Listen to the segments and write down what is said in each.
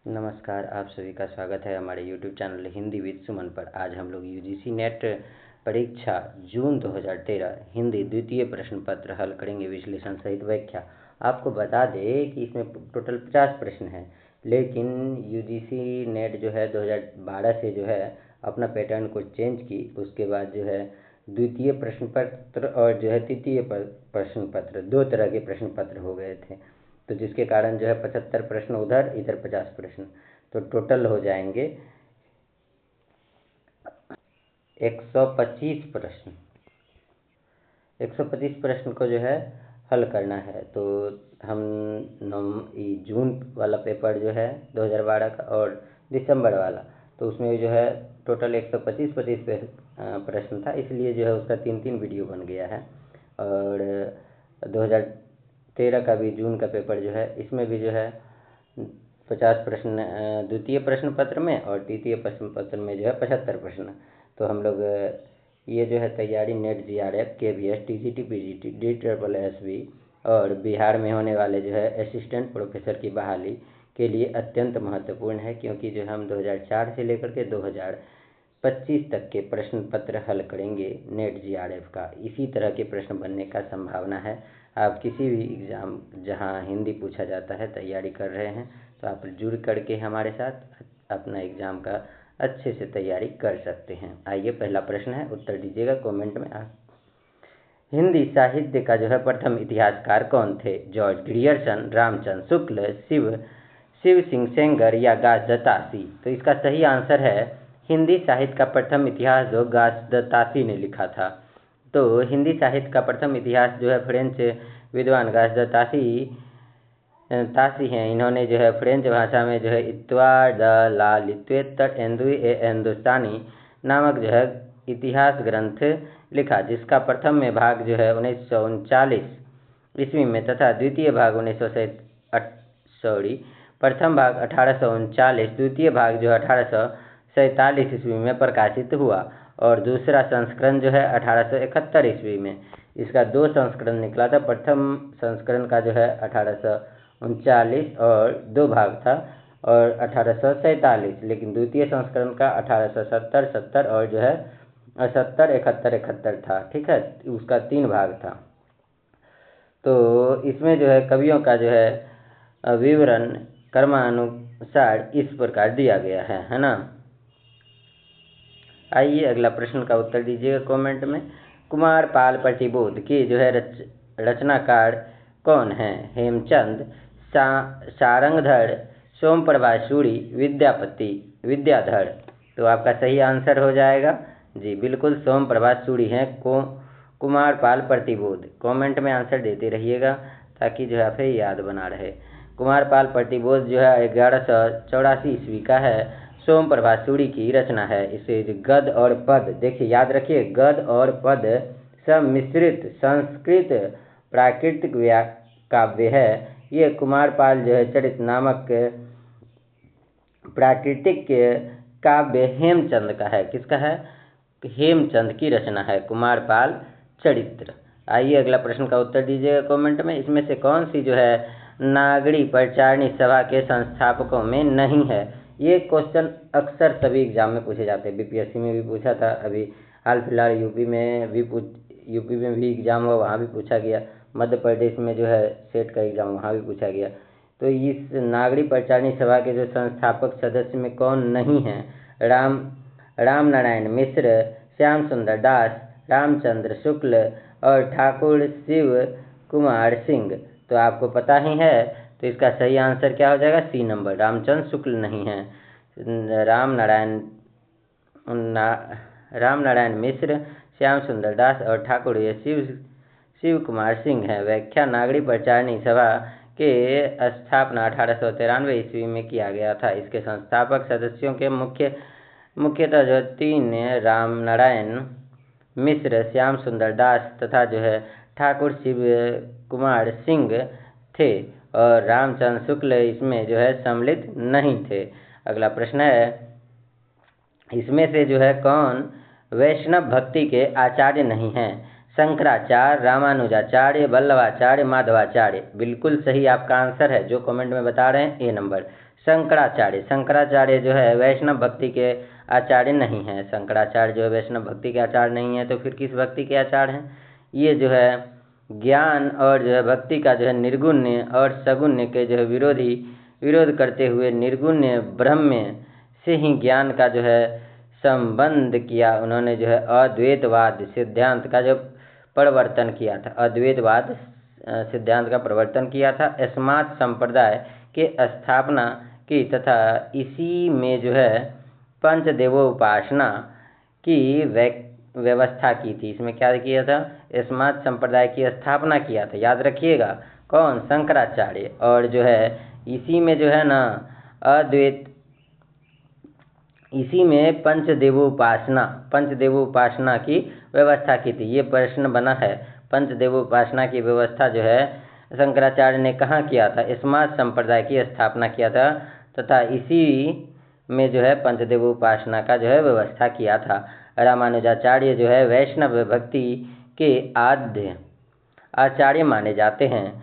नमस्कार, आप सभी का स्वागत है हमारे यूट्यूब चैनल हिंदी विद सुमन पर। आज हम लोग यूजीसी नेट परीक्षा जून 2013 हिंदी द्वितीय प्रश्न पत्र हल करेंगे, विश्लेषण सहित व्याख्या। आपको बता दें कि इसमें टोटल 50 प्रश्न हैं, लेकिन यूजीसी नेट जो है 2012 से जो है अपना पैटर्न को चेंज की। उसके बाद जो है द्वितीय प्रश्न पत्र और जो है तृतीय प्रश्न पत्र, दो तरह के प्रश्न पत्र हो गए थे, तो जिसके कारण जो है 75 प्रश्न उधर, इधर 50 प्रश्न, तो टोटल हो जाएंगे 125 प्रश्न। 125 प्रश्न को जो है हल करना है। तो हम जून वाला पेपर जो है 2012 का और दिसंबर वाला, तो उसमें जो है टोटल 125 प्रश्न था, इसलिए जो है उसका 3 वीडियो बन गया है। और 2013 का भी जून का पेपर जो है, इसमें भी जो है 50 प्रश्न द्वितीय प्रश्न पत्र में और तृतीय प्रश्न पत्र में जो है 75 प्रश्न। तो हम लोग ये जो है तैयारी net GRF, KVS, TGT, PGT, DSSB और बिहार में होने वाले जो है असिस्टेंट प्रोफेसर की बहाली के लिए अत्यंत महत्वपूर्ण है, क्योंकि जो हम 2004 से लेकर के 2025 तक के प्रश्न पत्र हल करेंगे नेट जीआरएफ का। इसी तरह के प्रश्न बनने का संभावना है। आप किसी भी एग्ज़ाम जहां हिंदी पूछा जाता है तैयारी कर रहे हैं, तो आप जुड़ करके हमारे साथ अपना एग्ज़ाम का अच्छे से तैयारी कर सकते हैं। आइए, पहला प्रश्न है, उत्तर दीजिएगा कमेंट में। आप हिंदी साहित्य का जो है प्रथम इतिहासकार कौन थे? जॉर्ज ग्रियर्सन, रामचंद्र शुक्ल, शिव सिंह सेंगर या घासदासी? तो इसका सही आंसर है हिंदी साहित्य का प्रथम इतिहास जो घासदासी ने लिखा था। तो हिंदी साहित्य का प्रथम इतिहास जो है फ्रेंच विद्वान घासदासी हैं। इन्होंने जो है फ्रेंच भाषा में जो है इत्वार द ला लित्वेतर हिंदुस्तानी नामक जो है इतिहास ग्रंथ लिखा, जिसका प्रथम में भाग जो है 1939 ईस्वी में तथा द्वितीय भाग प्रथम भाग 1839, द्वितीय भाग जो 1847 ईस्वी में प्रकाशित हुआ और दूसरा संस्करण जो है 1871 ईस्वी में। इसका 2 संस्करण निकला था। प्रथम संस्करण का जो है 1839 और 2 भाग था और 1847, लेकिन द्वितीय संस्करण का 1870, 70 और जो है 70, 71 था। ठीक है, उसका 3 भाग था। तो इसमें जो है कवियों का जो है विवरण क्रमानुसार इस प्रकार दिया गया है ना। आइए अगला प्रश्न का उत्तर दीजिएगा कमेंट में। कुमारपाल प्रतिबोध के जो है रचनाकार कौन है? हेमचंद, सारंगधर, सोमप्रभा सूरी, विद्याधर? तो आपका सही आंसर हो जाएगा जी, बिल्कुल सोमप्रभा सूरी हैं कुमारपाल प्रतिबोध। कमेंट में आंसर देते रहिएगा ताकि जो है फिर याद बना रहे। कुमारपाल प्रतिबोध जो है 1184 ईस्वी का है। सोमप्रभा सूरी की रचना है। इसे गद्य और पद, देखिए याद रखिए, गद्य और पद सम्मिश्रित संस्कृत प्राकृतिक काव्य है। ये कुमारपाल जो है चरित नामक प्राकृतिक काव्य हेमचंद का है। किसका है? हेमचंद की रचना है कुमारपाल चरित्र। आइए अगला प्रश्न का उत्तर दीजिएगा कमेंट में। इसमें से कौन सी जो है नागरी प्रचारणी सभा के संस्थापकों में नहीं है? ये क्वेश्चन अक्सर सभी एग्जाम में पूछे जाते हैं। बीपीएससी में भी पूछा था, अभी हाल फिलहाल यूपी में भी एग्जाम हुआ, वहाँ भी पूछा गया। मध्य प्रदेश में जो है सेट का एग्जाम, वहाँ भी पूछा गया। तो इस नागरी प्रचारणी सभा के जो संस्थापक सदस्य में कौन नहीं है? राम नारायण मिश्र, श्याम सुंदर दास, रामचंद्र शुक्ल और ठाकुर शिव कुमार सिंह। तो आपको पता ही है, तो इसका सही आंसर क्या हो जाएगा? सी नंबर, रामचंद्र शुक्ल नहीं है। राम नारायण मिश्र, श्याम सुंदर दास और ठाकुर शिव कुमार सिंह है। व्याख्या नागरी प्रचारणी सभा के स्थापना 1893 ईस्वी में किया गया था। इसके संस्थापक सदस्यों के मुख्यतः जो 3 राम नारायण मिश्र, श्याम सुंदर दास तथा जो है ठाकुर शिव कुमार सिंह थे और रामचंद्र शुक्ल इसमें जो है सम्मिलित नहीं थे। अगला प्रश्न है, इसमें से जो है कौन वैष्णव भक्ति के आचार्य नहीं हैं? शंकराचार्य, रामानुजाचार्य, वल्लभाचार्य, माधवाचार्य। बिल्कुल सही आपका आंसर है, जो कमेंट में बता रहे हैं ए नंबर शंकराचार्य। शंकराचार्य जो है वैष्णव भक्ति के आचार्य नहीं है। शंकराचार्य जो है वैष्णव भक्ति के आचार्य नहीं है, तो फिर किस भक्ति के आचार्य हैं? ये जो है ज्ञान और जो है भक्ति का जो है निर्गुण्य और सगुण्य के जो है विरोध करते हुए निर्गुण्य ब्रह्म से ही ज्ञान का जो है संबंध किया। उन्होंने जो है अद्वैतवाद सिद्धांत का जो प्रवर्तन किया था, अद्वैतवाद सिद्धांत का प्रवर्तन किया था। स्मार्त संप्रदाय के स्थापना की तथा इसी में जो है पंचदेवोपासना की व्यवस्था की थी। इसमें क्या किया था? स्मार्त संप्रदाय की स्थापना किया था। याद रखिएगा, कौन? शंकराचार्य। और जो है इसी में जो है ना इसी में पंचदेवोपासना की व्यवस्था की थी। ये प्रश्न बना है, पंचदेवोपासना की व्यवस्था जो है शंकराचार्य ने कहाँ किया था? स्मार्त संप्रदाय की स्थापना किया था तथा इसी में जो है पंचदेवोपासना का जो है व्यवस्था किया था। रामानुजाचार्य जो है वैष्णव भक्ति के आद्य आचार्य माने जाते हैं।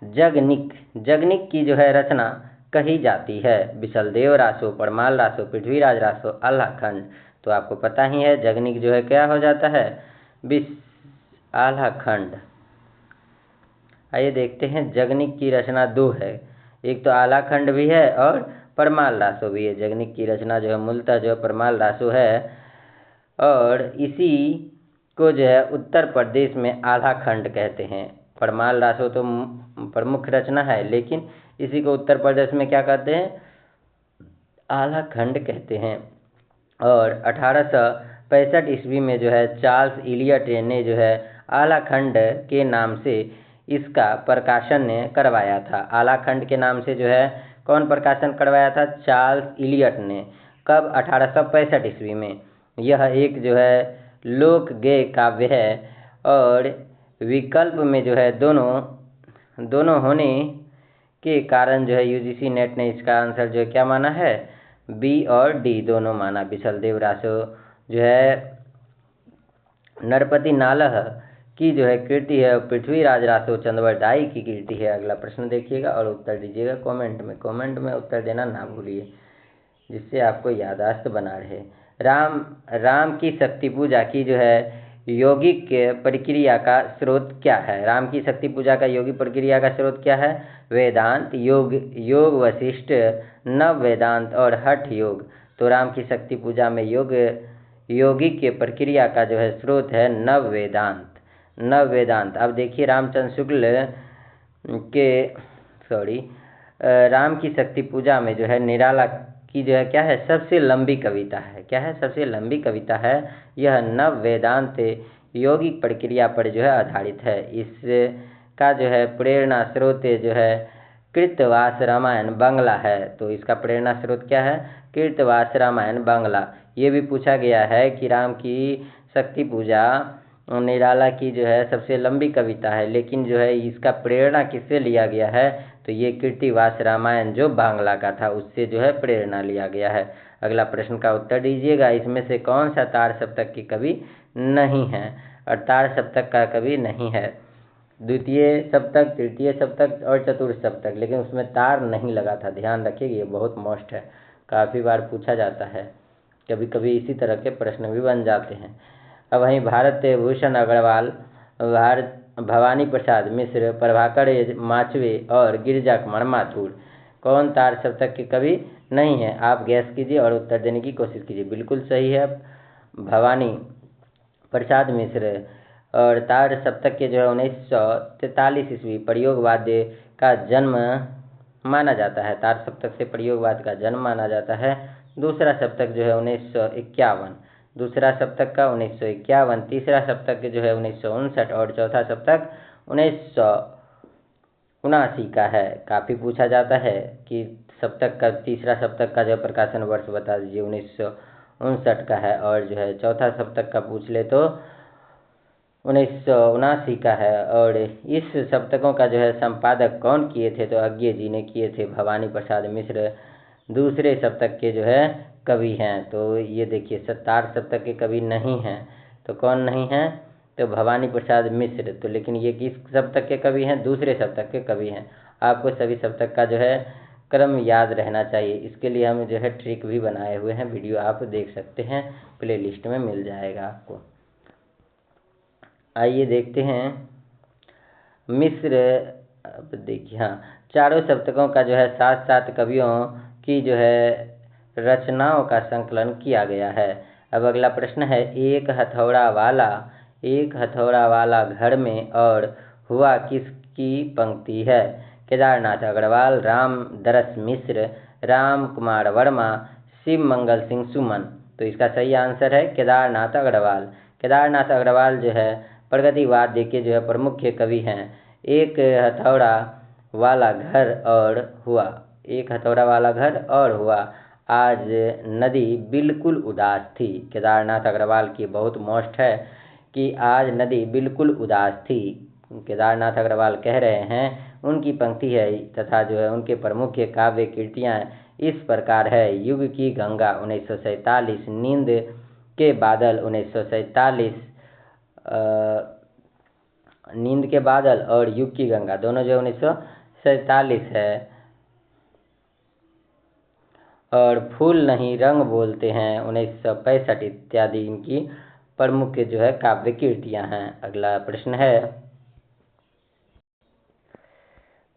जगनिक की जो है रचना कही जाती है? बिसलदेव रासो, परमाल रासो, पृथ्वीराज रासो, आल्हाखंड। तो आपको पता ही है जगनिक जो है क्या हो जाता है? आल्हाखंड। आइए देखते हैं, जगनिक की रचना दो है, एक तो आल्हाखंड भी है और परमाल रासो भी है। जगनिक की रचना जो है मूलतः जो है परमाल रासो है और इसी को जो है उत्तर प्रदेश में आल्हाखंड कहते हैं। परमाल रासो तो प्रमुख रचना है, लेकिन इसी को उत्तर प्रदेश में क्या कहते हैं? आल्हाखंड कहते हैं। और 1865 ईस्वी में जो है चार्ल्स इलियट ने जो है आल्हाखंड के नाम से इसका प्रकाशन करवाया था। आल्हाखंड के नाम से जो है कौन प्रकाशन करवाया था? चार्ल्स इलियट ने। कब? 1865 ईस्वी में। यह एक जो है लोक गेय काव्य है और विकल्प में जो है दोनों होने के कारण जो है यूजीसी नेट ने इसका आंसर जो है क्या माना है? बी और डी दोनों माना। बिसलदेव रासो जो है नरपति नालह की जो है कृति है और पृथ्वीराज रासो चंद्रवरदाई की कृति है। अगला प्रश्न देखिएगा और उत्तर दीजिएगा कमेंट में उत्तर देना ना भूलिए, जिससे आपको याददाश्त बना रहे। राम की शक्ति पूजा की जो है यौगिक प्रक्रिया का स्रोत क्या है? राम की शक्ति पूजा का यौगिक प्रक्रिया का स्रोत क्या है? वेदांत, योग वशिष्ठ, नव वेदांत और हठ योग। तो राम की शक्ति पूजा में यौगिक के प्रक्रिया का जो है स्रोत है नव वेदांत। अब देखिए रामचंद्र शुक्ल के राम की शक्ति पूजा में जो है निराला की जो है क्या है? सबसे लंबी कविता है। क्या है? सबसे लंबी कविता है। यह नव वेदांत यौगिक प्रक्रिया पर जो है आधारित है। इसका जो है प्रेरणा स्रोत जो है कृतवास रामायण बांग्ला है। तो इसका प्रेरणा स्रोत क्या है? कृतवास रामायण बांग्ला। ये भी पूछा गया है कि राम की शक्ति पूजा निराला की जो है सबसे लंबी कविता है, लेकिन जो है इसका प्रेरणा किससे लिया गया है? तो ये कृतवास रामायण जो बांग्ला का था उससे जो है प्रेरणा लिया गया है। अगला प्रश्न का उत्तर दीजिएगा, इसमें से कौन सा तार सप्तक की कवि नहीं है? और तार सप्तक का कवि नहीं है द्वितीय सप्तक, तृतीय सप्तक और चतुर्थ सप्तक, लेकिन उसमें तार नहीं लगा था। ध्यान रखिए, ये बहुत मोस्ट है, काफ़ी बार पूछा जाता है, कभी कभी इसी तरह के प्रश्न भी बन जाते हैं। अब वहीं भारत भूषण अग्रवाल, भवानी प्रसाद मिश्र, प्रभाकर माचवे और गिरिजा कुमार माथुर कौन तार सप्तक के कवि नहीं है? आप गैस कीजिए और उत्तर देने की कोशिश कीजिए। बिल्कुल सही है, भवानी प्रसाद मिश्र। और तार सप्तक के जो है 1943 ईस्वी प्रयोगवाद का जन्म माना जाता है। तार सप्तक से प्रयोगवाद का जन्म माना जाता है। दूसरा सप्तक जो है 1951, दूसरा सप्तक का 1951, तीसरा सप्तक जो है 1959 और चौथा सप्तक 1979 का है। काफ़ी पूछा जाता है कि सप्तक का तीसरा सप्तक का जो प्रकाशन वर्ष बता दीजिए। 1959 का है। और जो है चौथा सप्तक का पूछ ले तो 1979 का है। और इस सप्तकों का जो है संपादक कौन किए थे? तो अज्ञे जी ने किए थे। भवानी प्रसाद मिश्र दूसरे सप्तक के जो है कवि हैं। तो ये देखिए तार सप्तक के कवि नहीं हैं। तो कौन नहीं है? तो भवानी प्रसाद मिश्र। तो लेकिन ये किस सप्तक के कवि हैं? दूसरे सप्तक के कवि हैं। आपको सभी सप्तक का जो है क्रम याद रहना चाहिए। इसके लिए हम जो है ट्रिक भी बनाए हुए हैं, वीडियो आप देख सकते हैं, प्लेलिस्ट में मिल जाएगा आपको। आइए देखते हैं मिश्र। अब देखिए, हाँ, चारों सप्तकों का जो है 7-7 कवियों की जो है रचनाओं का संकलन किया गया है। अब अगला प्रश्न है, एक हथौड़ा वाला घर में और हुआ किसकी पंक्ति है? केदारनाथ अग्रवाल, राम दरस मिश्र, राम कुमार वर्मा, शिव मंगल सिंह सुमन। तो इसका सही आंसर है केदारनाथ अग्रवाल। केदारनाथ अग्रवाल जो है प्रगतिवाद के जो है प्रमुख कवि हैं। एक हथौड़ा वाला घर और हुआ, एक हथौड़ा वाला घर और हुआ, आज नदी बिल्कुल उदास थी। केदारनाथ अग्रवाल की बहुत मोस्ट है कि आज नदी बिल्कुल उदास थी। केदारनाथ अग्रवाल कह रहे हैं, उनकी पंक्ति है तथा जो है उनके प्रमुख काव्य कृतियाँ इस प्रकार है। युग की गंगा 1947, नींद के बादल 1947, नींद के बादल और युग की गंगा दोनों जो 1947 है। और फूल नहीं रंग बोलते हैं 1965 इत्यादि इनकी प्रमुख जो है काव्य कृतियाँ हैं। अगला प्रश्न है,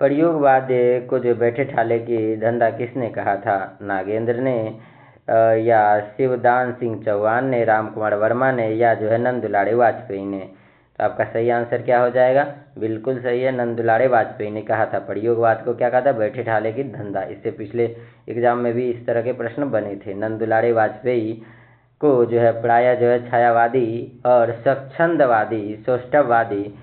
प्रयोगवाद को जो बैठे ठाले की धंधा किसने कहा था? नागेंद्र ने, या शिवदान सिंह चौहान ने, राम कुमार वर्मा ने, या जो है नंदुलारे वाजपेयी ने? तो आपका सही आंसर क्या हो जाएगा? बिल्कुल सही है, नंदुलारे वाजपेयी ने कहा था। प्रयोगवाद को क्या कहा था? बैठे ठाले की धंधा। इससे पिछले एग्जाम में भी इस तरह के प्रश्न बने थे। नंदुलारे वाजपेयी को जो है प्रायः जो है छायावादी और स्वच्छंदवादी, सौष्ठववादी,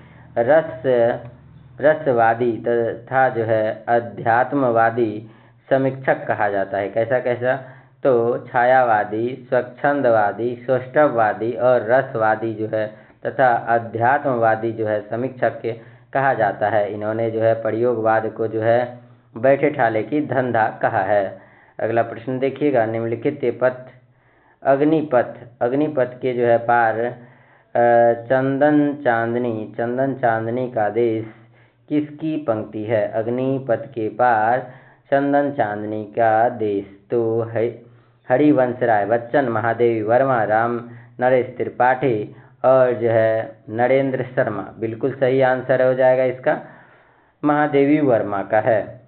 रसवादी तथा जो है अध्यात्मवादी समीक्षक कहा जाता है। कैसा कैसा? तो छायावादी, स्वच्छंदवादी, सौष्ठववादी और रसवादी जो है तथा अध्यात्मवादी जो है समीक्षक कहा जाता है। इन्होंने जो है प्रयोगवाद को जो है बैठे ठाले की धंधा कहा है। अगला प्रश्न देखिएगा, निम्नलिखित पथ अग्निपथ के जो है पार चंदन चांदनी का देश किसकी पंक्ति है? अग्निपथ के पार चंदन चांदनी का देश। तो हरिवंश राय बच्चन, महादेवी वर्मा, राम नरेश त्रिपाठी और जो है नरेंद्र शर्मा। बिल्कुल सही आंसर हो जाएगा इसका, महादेवी वर्मा का है।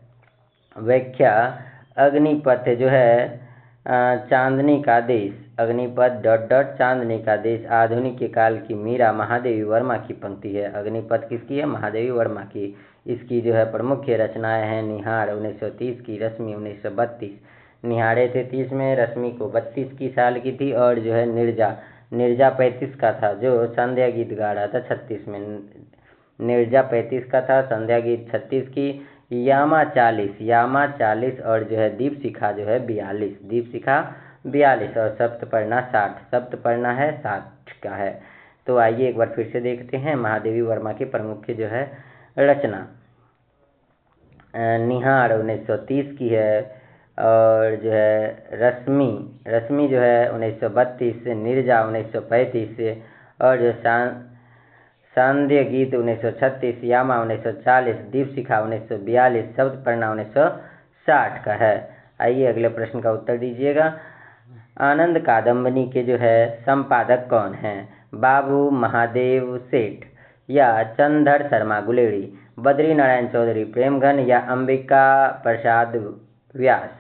व्याख्या, अग्निपथ जो है चांदनी का देश, अग्निपथ ... चांदनी का देश आधुनिक के काल की मीरा महादेवी वर्मा की पंक्ति है। अग्निपथ किसकी है? महादेवी वर्मा की। इसकी जो है प्रमुख रचनाएं हैं, निहार 1930 की, रश्मि 1932। निहारे थे 30 में, रश्मि को 32 की साल की थी, और जो है निर्जा 35 का था, जो संध्या गीत गा रहा था 36 में। निर्जा 35 का था, संध्या गीत 36 की, यामा 40 और जो है दीपशिखा जो है 42 और सप्तपर्णा 60। सप्तपर्णा है 60 का है। तो आइए एक बार फिर से देखते हैं महादेवी वर्मा की प्रमुख जो है रचना। निहार 1930 की है, और जो है रश्मि जो है 1932 से, निर्जा 1935 से, और जो सांध्य गीत 1936, यामा 1940, दीपशिखा 1942, सप्तपर्णा 1960 का है। आइए अगले प्रश्न का उत्तर दीजिएगा। आनंद कादम्बनी के जो है संपादक कौन हैं? बाबू महादेव सेठ, या चंदर शर्मा गुलेरी, बद्री नारायण चौधरी प्रेमघन, या अंबिका प्रसाद व्यास?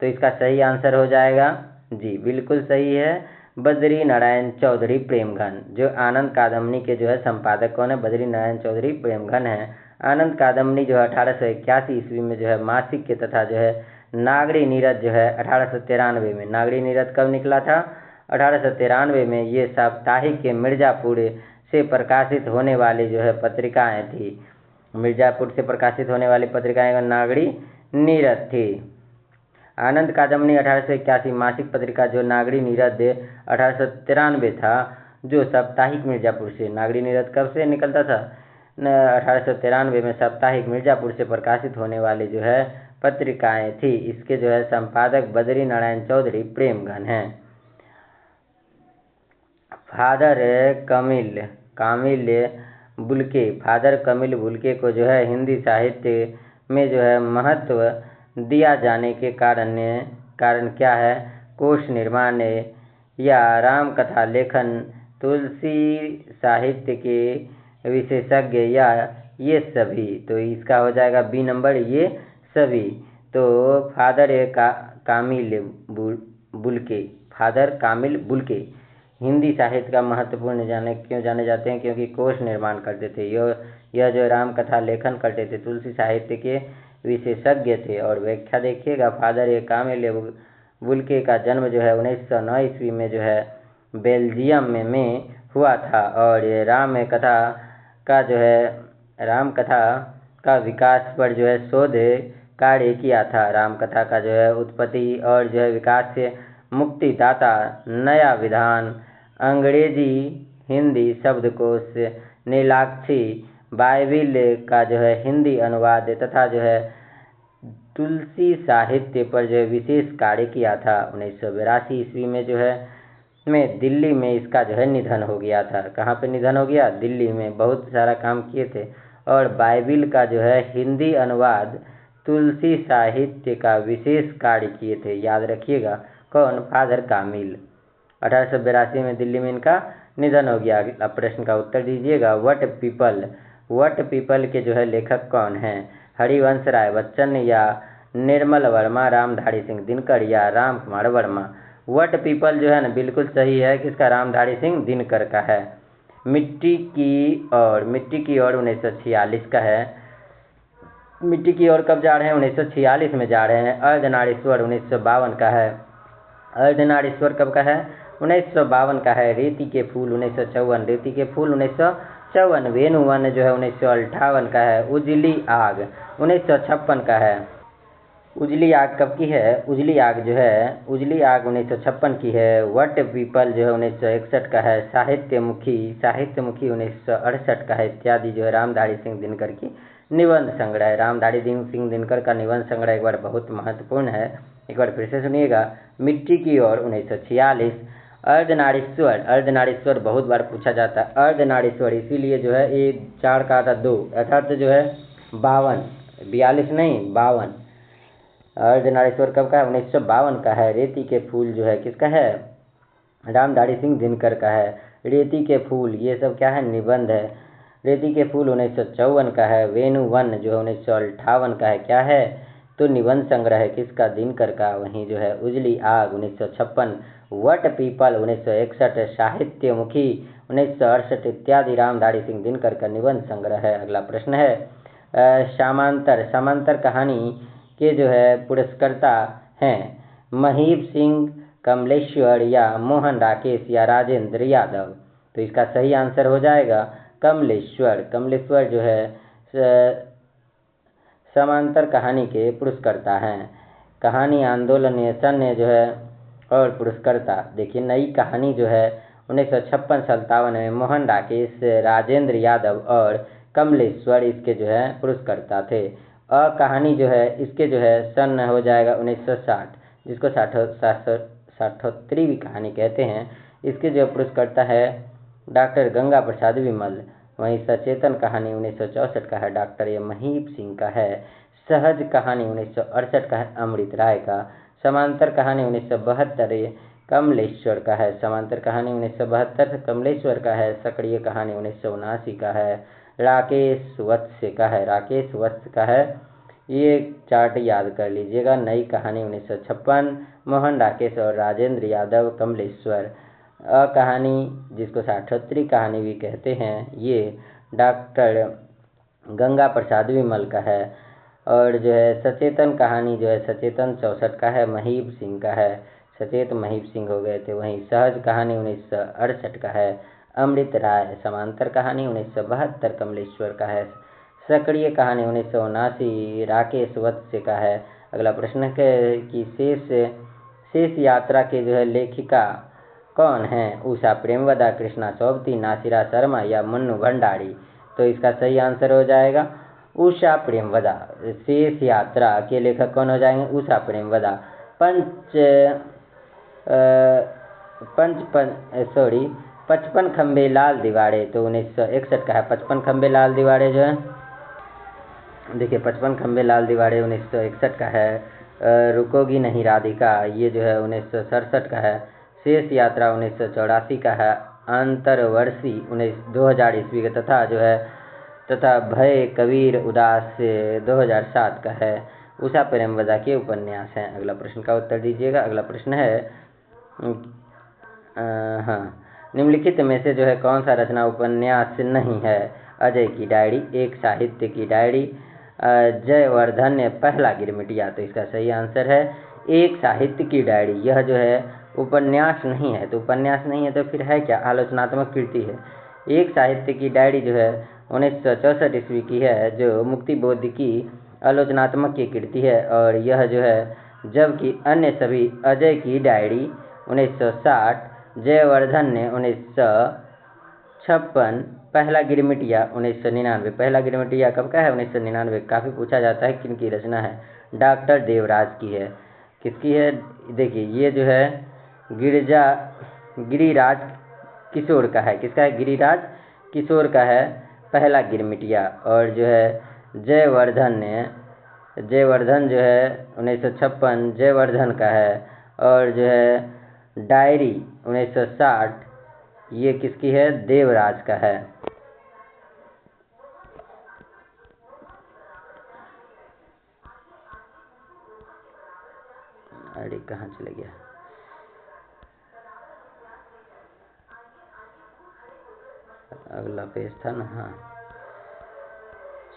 तो इसका सही आंसर हो जाएगा जी, बिल्कुल सही है, बद्री नारायण चौधरी प्रेमघन। जो आनंद कादम्बनी के जो है संपादक कौन है? बद्री नारायण चौधरी प्रेमघन है। आनंद कादम्बनी जो है 1881 ईस्वी में जो है मासिक के तथा जो है नागरी नीरद जो है 1893 में, नागरी नीरद कब निकला था? 1893 में। ये साप्ताहिक के मिर्जापुर से प्रकाशित होने वाली जो है पत्रिकाएं थी। मिर्जापुर से प्रकाशित होने वाली पत्रिकाएं नागरी नीरद थी। आनंद कादम्बनी 1881 मासिक पत्रिका जो नागरी नीरद 1893 था, जो साप्ताहिक मिर्जापुर से, नागरी नीरद कब से निकलता था? 1893 में साप्ताहिक मिर्जापुर से प्रकाशित होने वाली जो है पत्रिकाएं थी। इसके जो है संपादक बद्री नारायण चौधरी प्रेमघन हैं। फादर कामिल बुल्के, फादर कामिल बुल्के को जो है हिंदी साहित्य में जो है महत्व दिया जाने के कारण क्या है? कोश निर्माण या राम कथा लेखन, तुलसी साहित्य के विशेषज्ञ, या ये सभी। तो इसका हो जाएगा बी नंबर, ये सभी। तो कामिल बुल्के, फादर कामिल बुल्के हिंदी साहित्य का महत्वपूर्ण क्यों जाने जाते हैं? क्योंकि कोश निर्माण करते थे। यह जो राम कथा लेखन करते थे, तुलसी साहित्य के विशेषज्ञ थे। और व्याख्या देखिएगा, फादर कामिल बुल्के का जन्म जो है 1909 ईस्वी में जो है बेल्जियम में हुआ था। और ये राम कथा का विकास पर जो है शोध कार्य किया था। राम कथा का जो है उत्पत्ति और जो है विकास से मुक्तिदाता, नया विधान, अंग्रेजी हिंदी शब्दकोश, नीलाक्षी, बाइबिल का जो है हिंदी अनुवाद तथा जो है तुलसी साहित्य पर जो है विशेष कार्य किया था। 1982 ईस्वी में जो है दिल्ली में इसका जो है निधन हो गया था। कहाँ पे निधन हो गया? दिल्ली में। बहुत सारा काम किए थे। और बाइबिल का जो है हिंदी अनुवाद, तुलसी साहित्य का विशेष कार्य किए थे। याद रखिएगा, कौन? फादर कामिल। 1882 में दिल्ली में इनका निधन हो गया। अब प्रश्न का उत्तर दीजिएगा। वट पीपल के जो है लेखक कौन हैं? हरिवंश राय बच्चन, या निर्मल वर्मा, रामधारी सिंह दिनकर, या राम कुमार वर्मा। वट पीपल जो है ना, बिल्कुल सही है। किसका? रामधारी सिंह दिनकर का है। मिट्टी की ओर 1946 का है। मिट्टी की ओर कब जा रहे हैं? 1946 में जा रहे हैं। अर्धनारीश्वर 1952 का है। अर्धनारीश्वर कब का है? 1952 का है। रेती के फूल 1954, रेती के फूल 1954। वेणुवन जो है 1958 का है। उजली आग 1956 का है। उजली आग कब की है? उजली आग 1956 की है। वट पीपल जो है 1961 का है। साहित्यमुखी 1968 का है। इत्यादि जो है रामधारी सिंह दिनकर की निबंध संग्रह है। रामधारी सिंह दिनकर का निबंध संग्रह एक बार बहुत महत्वपूर्ण है। एक बार फिर से सुनिएगा। मिट्टी की ओर 1946। अर्धनारीश्वर बहुत बार पूछा जाता है। अर्धनारीश्वर इसीलिए जो है ये 4 का आता 2, अर्थात जो है 52, 42 नहीं 52। अर्धनारीश्वर कब का है? 1952 का है। रेती के फूल जो है किसका है? रामधारी सिंह दिनकर का है। रेती के फूल ये सब क्या है? निबंध है। रेती के फूल 1954 का है। वेणुवन जो है 1958 का है। क्या है? तो निबंध संग्रह है। किसका? दिनकर का। वहीं जो है उजली आग 1956, वट पीपल 1961, साहित्यमुखी 1968 इत्यादि रामधारी सिंह दिनकर का निबंध संग्रह है। अगला प्रश्न है, समांतर कहानी के जो है पुरस्कर्ता हैं महीप सिंह, कमलेश्वर, या मोहन राकेश, या राजेंद्र यादव। तो इसका सही आंसर हो जाएगा कमलेश्वर। कमलेश्वर जो है समांतर कहानी के पुरस्कर्ता हैं। कहानी आंदोलन ने जो है और पुरस्कर्ता देखिए, नई कहानी जो है 1956-57 में मोहन राकेश, राजेंद्र यादव और कमलेश्वर इसके जो है पुरस्कर्ता थे। और कहानी जो है इसके जो है सन हो जाएगा 1960, जिसको साठोत्तरी भी कहानी कहते हैं। इसके जो पुरस्कर्ता है डॉक्टर गंगा प्रसाद विमल। वहीं सचेतन कहानी 1964 का है, डॉक्टर ये महीप सिंह का है। सहज कहानी 1968 का है, अमृत राय का। समांतर कहानी 1972 कमलेश्वर का है। समांतर कहानी 1972 कमलेश्वर का है। सक्रिय कहानी 1979 का है, राकेश वत्स का है। राकेश वत्स का है। ये चार्ट याद कर लीजिएगा। नई कहानी 1956 मोहन राकेश और राजेंद्र यादव, कमलेश्वर। कहानी जिसको साठोत्तरी कहानी भी कहते हैं, ये डॉक्टर गंगा प्रसाद विमल का है। और जो है सचेतन कहानी जो है सचेतन 64 का है, महीप सिंह का है। सचेत महीप सिंह हो गए थे। वहीं सहज कहानी 1968 का है, अमृत राय। समांतर कहानी 1972 कमलेश्वर का है। सक्रिय कहानी 1979 राकेश वत्स का है। अगला प्रश्न है कि शेष यात्रा के जो है लेखिका कौन है? उषा प्रेमवदा, कृष्णा सोबती, नासिरा शर्मा, या मन्नू भंडारी। तो इसका सही आंसर हो जाएगा उषा प्रेमवदा। शेष यात्रा के लेखक कौन हो जाएंगे? उषा 55 खंबे लाल दीवारें, तो 1961 का है 55 खंबे लाल दीवारें जो है। देखिए 55 खंबे लाल दीवारें 1961 का है। रुकोगी नहीं राधिका ये जो है 1967 का है। शेष यात्रा 1984 का है। अंतरवर्षी 2000 ईस्वी का तथा भय कबीर उदास से 2007 का है। उषा प्रेमवदा के उपन्यास हैं। अगला प्रश्न का उत्तर दीजिएगा। अगला प्रश्न है हाँ, निम्नलिखित में से जो है कौन सा रचना उपन्यास नहीं है? अजय की डायरी, एक साहित्य की डायरी, जयवर्धन पहला गिरमिटिया। तो इसका सही आंसर है एक साहित्य की डायरी। यह जो है उपन्यास नहीं है, तो उपन्यास नहीं है तो फिर है क्या? आलोचनात्मक कृति है। एक साहित्य की डायरी जो है 1964 ईस्वी की है, जो मुक्तिबोध की आलोचनात्मक की कृति है। और यह जो है, जबकि अन्य सभी अजय की डायरी 1960, जयवर्धन ने 1956, पहला गिरमिटिया 1999। पहला गिरमिटिया कब का है? 1999। काफ़ी पूछा जाता है किन की रचना है? डॉक्टर देवराज की है। किसकी है? देखिए ये जो है गिरिराज किशोर का है। किसका है? गिरिराज किशोर का है पहला गिरमिटिया। और जो है जयवर्धन जो है 1956 जयवर्धन का है। और जो है डायरी 1960 ये किसकी है? देवराज का है। अरे कहाँ चले गया? अगला पेज था ना। हाँ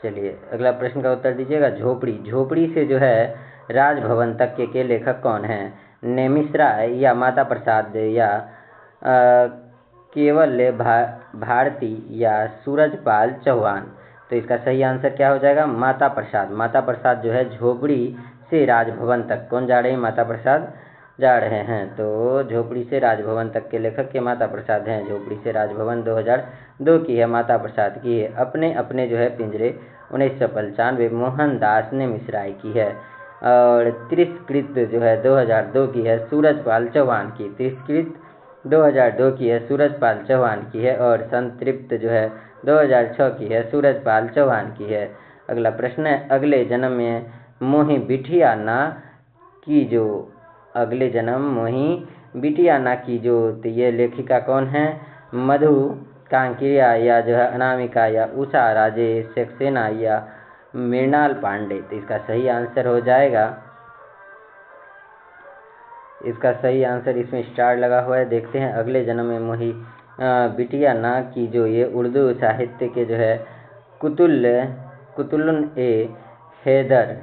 चलिए अगला प्रश्न का उत्तर दीजिएगा। झोपड़ी से जो है राजभवन तक के लेखक कौन हैं? नेमिष राय या माता प्रसाद या केवल भारती या सूरजपाल चौहान। तो इसका सही आंसर क्या हो जाएगा? माता प्रसाद। माता प्रसाद जो है झोपड़ी से राजभवन तक। कौन जा रहे हैं? माता प्रसाद जा रहे हैं। तो झोपड़ी से राजभवन तक के लेखक के माता प्रसाद हैं। झोपड़ी से राजभवन 2002 की है, माता प्रसाद की है। अपने अपने जो है पिंजरे 1995 मोहनदास ने मिश्राई की है। और तिरस्कृत जो है 2002 की है, सूरजपाल चौहान की। तिरस्कृत 2002 की है, सूरजपाल चौहान की है। और संतृप्त जो है 2006 की है, सूरजपाल चौहान की है। अगला प्रश्न है अगले जन्म में मोही बिटिया ना की जो। अगले जन्म मोही बिटिया ना की जो, तो ये लेखिका कौन है? मधु कांकिया या जो है अनामिका या उषा राजेश सक्सेना या मृणाल पांडे। तो इसका सही आंसर हो जाएगा, इसका सही आंसर इसमें स्टार लगा हुआ है। देखते हैं अगले जन्म में मोही बिटिया ना की जो, ये उर्दू साहित्य के जो है कुतुल्लुन ए हैदर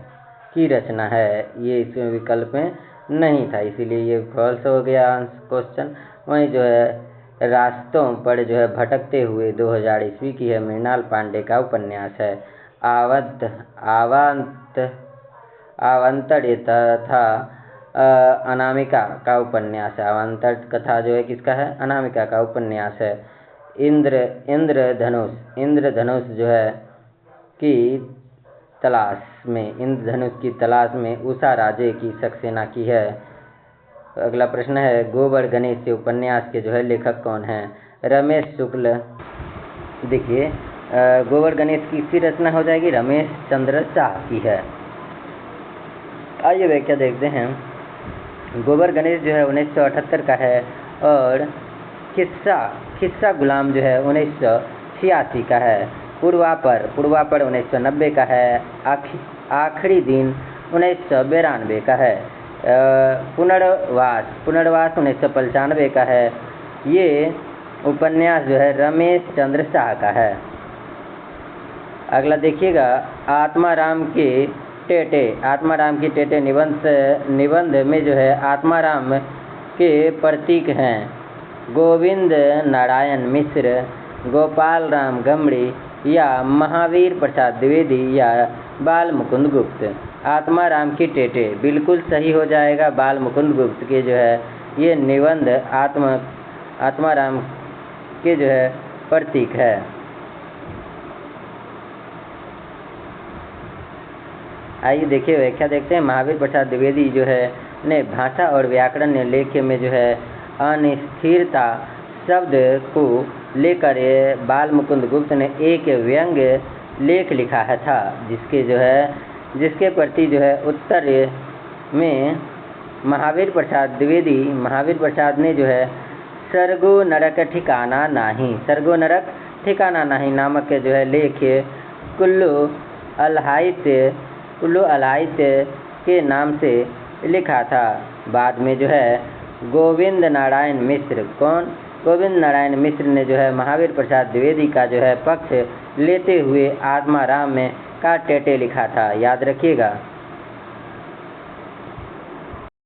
की रचना है। ये इसमें विकल्प में नहीं था, इसीलिए ये फॉल्स हो गया क्वेश्चन। वहीं जो है रास्तों पर जो है भटकते हुए 2000 ईस्वी की है, मृणाल पांडे का उपन्यास है। अवान्तर तथा अनामिका का उपन्यास है। अवान्तर कथा जो है किसका है? अनामिका का उपन्यास है। इंद्रधनुष जो है की तलाश में उषा राजे की सक्सेना की है। अगला प्रश्न है गोबर गणेश के उपन्यास के जो है लेखक कौन हैं? रमेश शुक्ल। देखिए गोबर गणेश की इसकी रचना हो जाएगी रमेश चंद्र शाह की है। आइए व्याख्या देखते हैं। गोबर गणेश जो है 1978 का है। और किस्सा गुलाम जो है 1986 का है। पूर्वापर 1990 का है। आखिरी दिन 1992 का है। पुनर्वास 1995 का है। ये उपन्यास जो है रमेश चंद्र शाह का है। अगला देखिएगा आत्माराम की टेटे निबंध में जो है आत्माराम के प्रतीक हैं गोविंद नारायण मिश्र, गोपाल राम गमड़ी या महावीर प्रसाद द्विवेदी या बाल मुकुंद गुप्त। आत्माराम की टेटे बिल्कुल सही हो जाएगा। बाल मुकुंद गुप्त के जो है ये निबंध आत्माराम के जो है प्रतीक है। आइए देखिए व्याख्या देखते हैं। महावीर प्रसाद द्विवेदी जो है ने भाषा और व्याकरण लेख में जो है अनिस्थिरता शब्द को लेकर बाल मुकुंद गुप्त ने एक व्यंग लेख लिखा है था, जिसके प्रति उत्तर में महावीर प्रसाद ने सरगो नरक ठिकाना नहीं नामक लेख कुल्लू अलहाइत के नाम से लिखा था। बाद में गोविंद नारायण मिश्र ने महावीर प्रसाद द्विवेदी का पक्ष लेते हुए आत्माराम का टेटे लिखा था। याद रखिएगा।